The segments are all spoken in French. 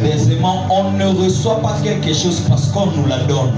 Deuxièmement, on ne reçoit pas quelque chose parce qu'on nous la donne.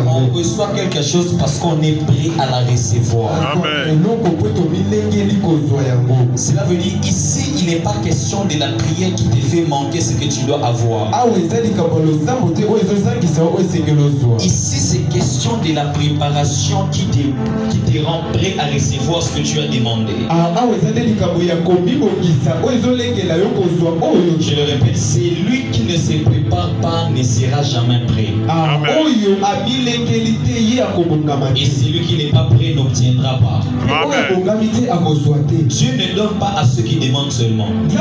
On reçoit quelque chose parce qu'on est prêt à la recevoir. Amen. Cela veut dire ici, il n'est pas question de la prière qui te fait manquer ce que tu dois avoir. Ici, c'est question de la préparation qui te rend prêt à recevoir ce que tu as demandé. Je le répète, c'est lui qui ne se prépare pas ne sera jamais prêt. Et celui qui n'est pas prêt n'obtiendra pas. Dieu ne donne pas à ceux qui demandent seulement. Dieu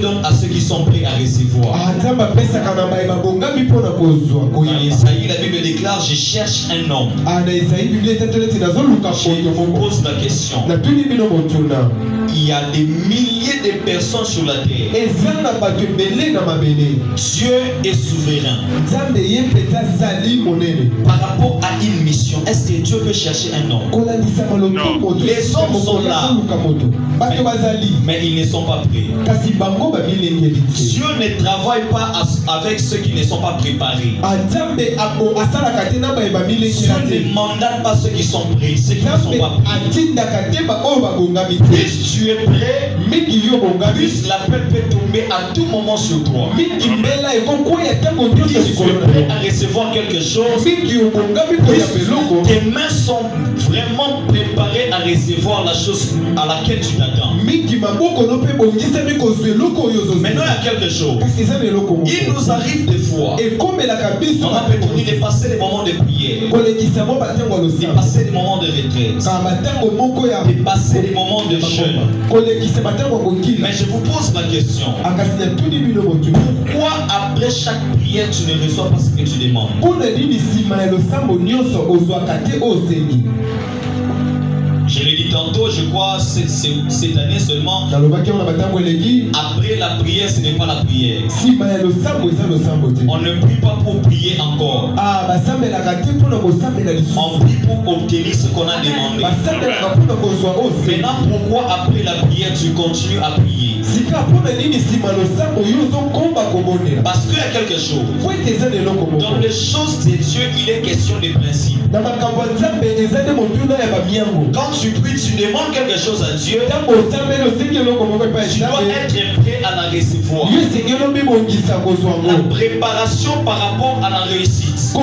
donne à ceux qui sont prêts à recevoir. Dans Isaïe, la Bible déclare: je cherche un homme. Je vous pose la question. Il y a des milliers de personnes sur la terre. Dieu est souverain. Par rapport à une mission, est-ce que Dieu peut chercher un homme? Non. Les hommes sont là, mais ils ne sont pas prêts. Dieu ne travaille pas avec ceux qui ne sont pas préparés. Dieu ne mandate pas ceux qui sont prêts, ceux qui ne sont pas prêts. Plus tu es prêt, plus l'appel peut tomber à tout moment sur toi. Plus tu es prêt à recevoir quelque chose, tes mains sont vraiment préparées à recevoir la chose à laquelle tu t'attends. Maintenant, il y a quelque chose. Il nous arrive des fois, on a besoin de passer des moments de prière, de passer des moments de retraite, de passer des moments de jeûne. Mais je vous pose la question: pourquoi après chaque prière tu ne reçois pas ce que tu demandes? Je l'ai dit tantôt, je crois cette année seulement. Après la prière, ce n'est pas la prière. On ne prie pas pour prier encore. On prie pour obtenir ce qu'on a demandé. Maintenant, pourquoi après la prière tu continues à prier? Parce qu'il y a quelque chose. Dans les choses de Dieu, il est question de principe. Quand tu pries, tu demandes quelque chose à Dieu, tu dois être prêt à la recevoir. La préparation par rapport à la réussite, elle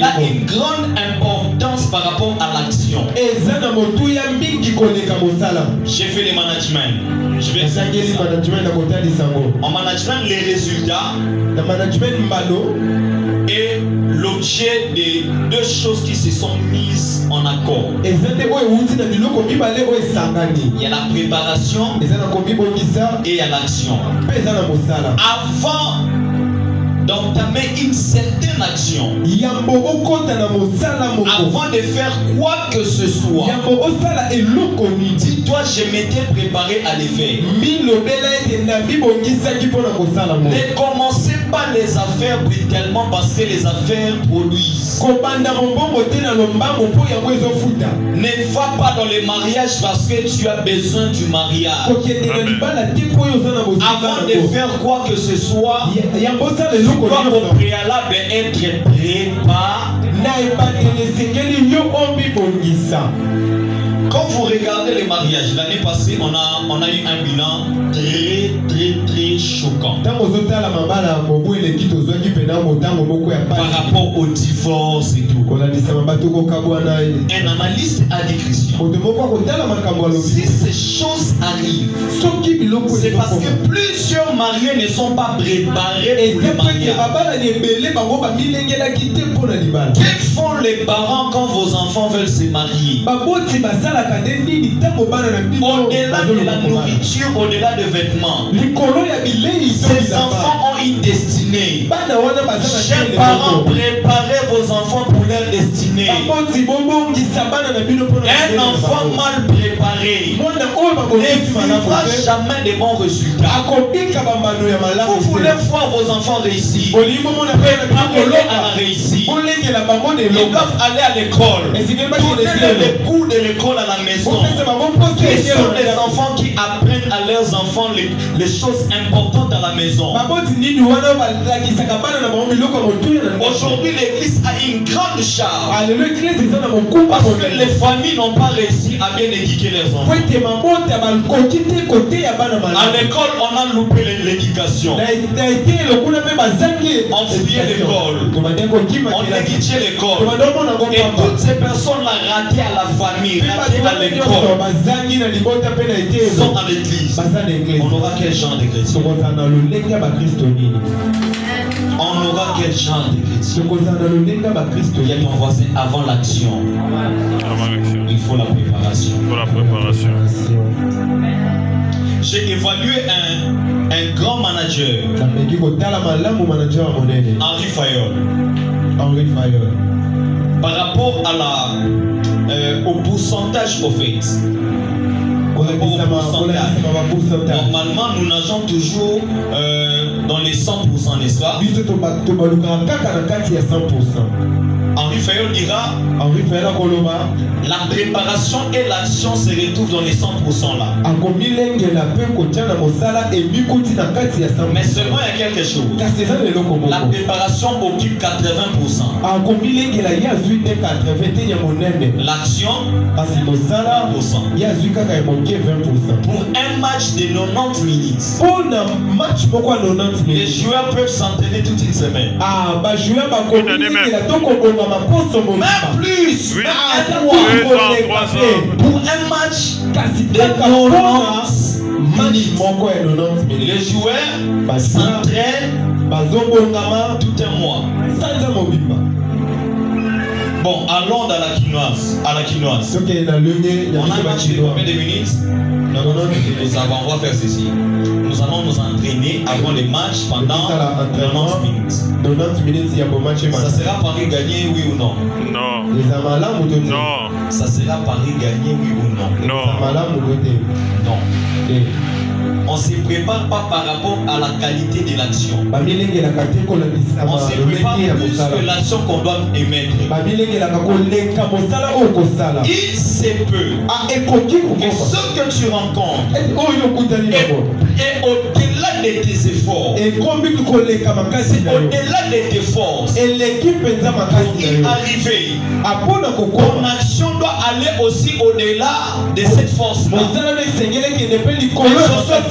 a une grande importance par rapport à l'action. J'ai fait le management. Je vais en management, les résultats et l'objet de deux choses qui se sont mises en accord. Il y a la préparation et il y a l'action. Avant d'entamer une certaine action, avant de faire quoi que ce soit, dis-toi, je m'étais préparé à les faire. Ne commencez pas les affaires brutalement parce que les affaires produisent. Ne va pas dans les mariages parce que tu as besoin du mariage. Avant de faire quoi que ce soit, tu dois au préalable être préparé. Quand vous regardez les mariages, l'année passée, on a eu un bilan très choquant. Par rapport au divorce et tout. Un analyste a dit: Christian, si ces choses arrivent, c'est parce que plusieurs mariés ne sont pas préparés pour le mariage. Que font les parents quand vos enfants veulent se marier? Au-delà de la nourriture, au-delà des vêtements, ces enfants ont une destinée. Chers parents, préparez vos enfants pour leur destinée. Un enfant mal préparé ne vivra jamais de bons résultats. Vous voulez voir vos enfants réussir, préparez-les à la réussite. Ils doivent aller à l'école. Donnez-les les cours de l'école sont les enfants qui apprennent à leurs enfants les choses importantes à la maison. Aujourd'hui, l'église a une grande charge. Parce que les familles n'ont pas réussi à bien éduquer leurs enfants. À l'école, on a loupé l'éducation. On fuyait l'école. On négligeait l'école. Et toutes ces personnes-là ratées à la famille, ratées à l'école, sont à l'église. On aura quel genre de chrétien? On aura quel genre de chrétien? Il y a ton voisin avant l'action. Il faut la préparation. J'ai évalué un grand manager, Henri Fayol, par rapport à au pourcentage au fait. Normalement, nous nageons toujours dans les 100%, n'est-ce pas? Henri Fayol dira, la préparation et l'action se retrouvent dans les 100% là. Mais seulement il y a quelque chose. La préparation occupe 80%. L'action 20%. Pour un match de 90 minutes, les joueurs peuvent s'entraîner toute une semaine. Même plus, oui. Pour un match de 90 minutes, les joueurs s'entraînent tout un mois. Bon, allons dans la quinoise. On a un match de combien de minutes? On va faire ceci. Nous allons nous entraîner avant les matchs pendant 90 minutes. Ça sera Paris gagné, oui ou non? Non. Non. Ça sera Paris gagné, oui ou non? Non. Non. On ne se prépare pas par rapport à la qualité de l'action. On se prépare plus que l'action qu'on doit émettre. Il se peut que ce que tu rencontres est au-delà de tes efforts, au-delà de tes forces. Pour y arriver, ton action doit aller aussi au-delà de cette force-là.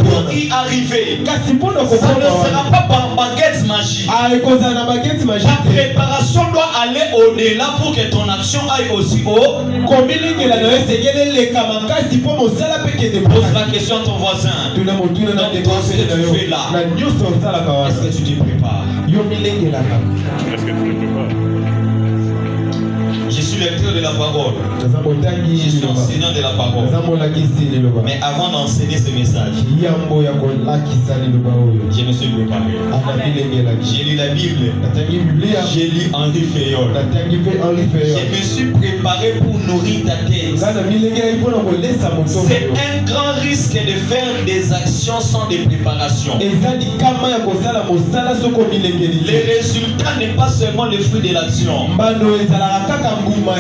Pour y arriver, ça ne sera pas par baguette magique. Ta préparation doit aller au-delà pour que ton action aille aussi haut. Pose la question à ton voisin. Dans tout ce que tu fais là, est-ce que tu te prépares? Est-ce que tu te prépares? Je suis lecteur de la parole. Je suis enseignant de la parole. Mais avant d'enseigner ce message, je me suis préparé. J'ai lu la Bible. J'ai lu Henri Fayol. Je me suis préparé pour nourrir ta tête. C'est un grand risque de faire des actions sans des préparations. Le résultat n'est pas seulement le fruit de l'action.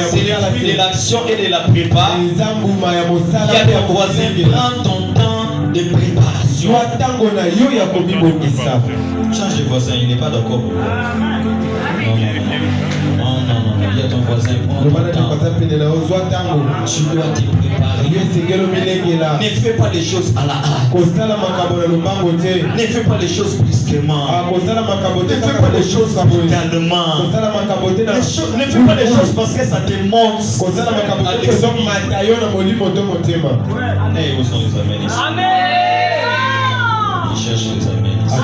C'est le fruit de l'action et de la prépa. Il y a des voisins, prends ton temps de préparation. Change de voisin, il n'est pas d'accord. Non. Il y a ton voisin, prends ton temps. Tu dois te préparer. Ne fais pas les choses à la hâte. Ne fais pas les choses brusquement. Ne fais pas les choses brutalement. Ne fais pas les choses parce que ça te monte. Hey, où sont les amis ici? Ils cherchent les amis ici.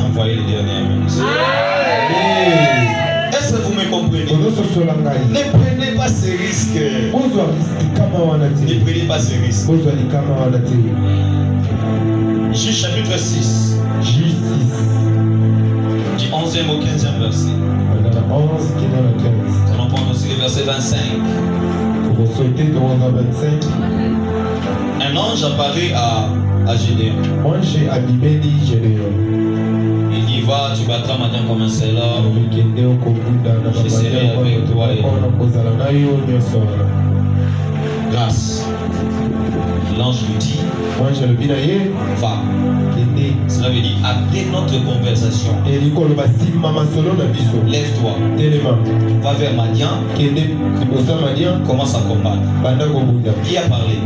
Envoyez les derniers amis ici. Est-ce que vous me comprenez? Ne prenez pas ce risque. Ne prenez pas ce risque. Juge chapitre 6. Du 11e au 15e verset. On prend aussi le verset 25. Un ange apparaît à Gédéon. Il dit, va, tu battras matin comme un célèbre. Je serai avec toi. grâce. L'ange lui dit, va. Cela veut dire, après notre conversation, lève-toi, va vers Madian, commence à combattre. Qui a parlé?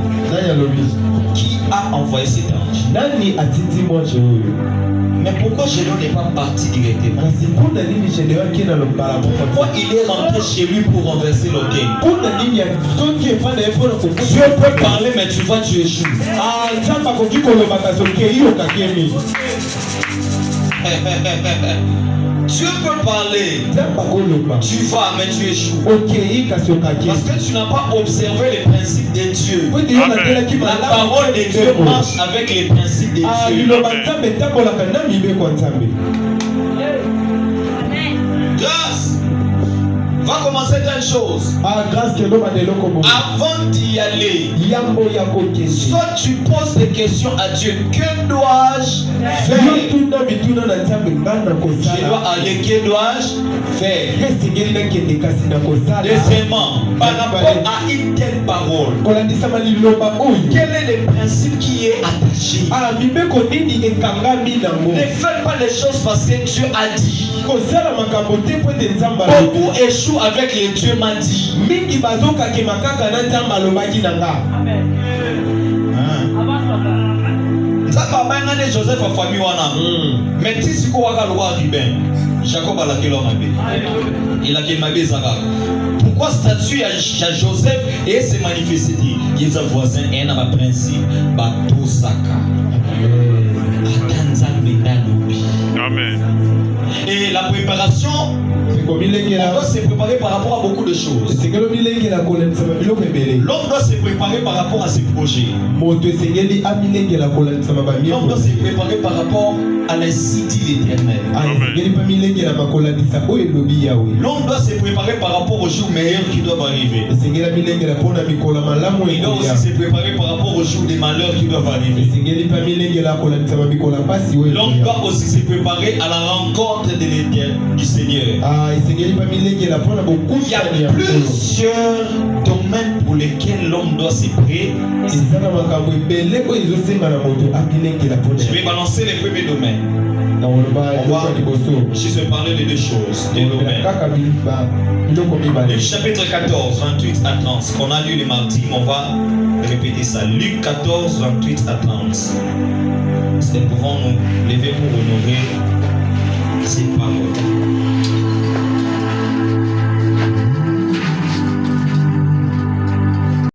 Qui a envoyé cet ange? Mais pourquoi Gédéon n'est pas parti directement? Pourquoi il est rentré chez lui pour renverser l'autel? Dieu peut parler, mais tu vas, tu échoues. Dieu peut parler, tu vas, mais tu échoues. Parce que tu n'as pas observé les principes de Dieu. La parole de Dieu marche avec les principes de Dieu. Grâce va commencer d'une chose. Avant d'y aller, soit tu poses des questions à Dieu. Que dois-je faire? Je dois aller, que dois-je faire? Deuxièmement, par rapport à une telle parole, quel est le principe qui est attaché? Ne faites pas les choses parce que Dieu a dit. Beaucoup échouent avec les Dieu m'a dit. Joseph a famille wana. Mais si tu vois le roi Ruben, Jacob a la kelomabé. Il a kelomabé Zara. Pourquoi statut à Joseph et ses manifestés? Il est voisin et un ma principe bateau saka. Amen. Et la préparation, on doit se préparer par rapport à beaucoup de choses. L'homme doit se préparer par rapport à ses projets. L'homme doit se préparer par rapport à l'insigne de l'Éternel. L'homme doit se préparer par rapport aux jours meilleurs qui doivent arriver. Il doit aussi se préparer par rapport aux jours des malheurs qui doivent arriver. L'homme doit aussi se préparer à la rencontre de l'Éternel, du Seigneur. Il y a plusieurs domaines pour lesquels l'homme doit se préparer. Je vais balancer les premiers domaines. On va juste parler de deux choses, des domaines. Luc chapitre 14, 28 à 30. On a lu le mardi, on va répéter ça. Luc 14, 28 à 30. Nous pouvons nous lever pour honorer ces paroles.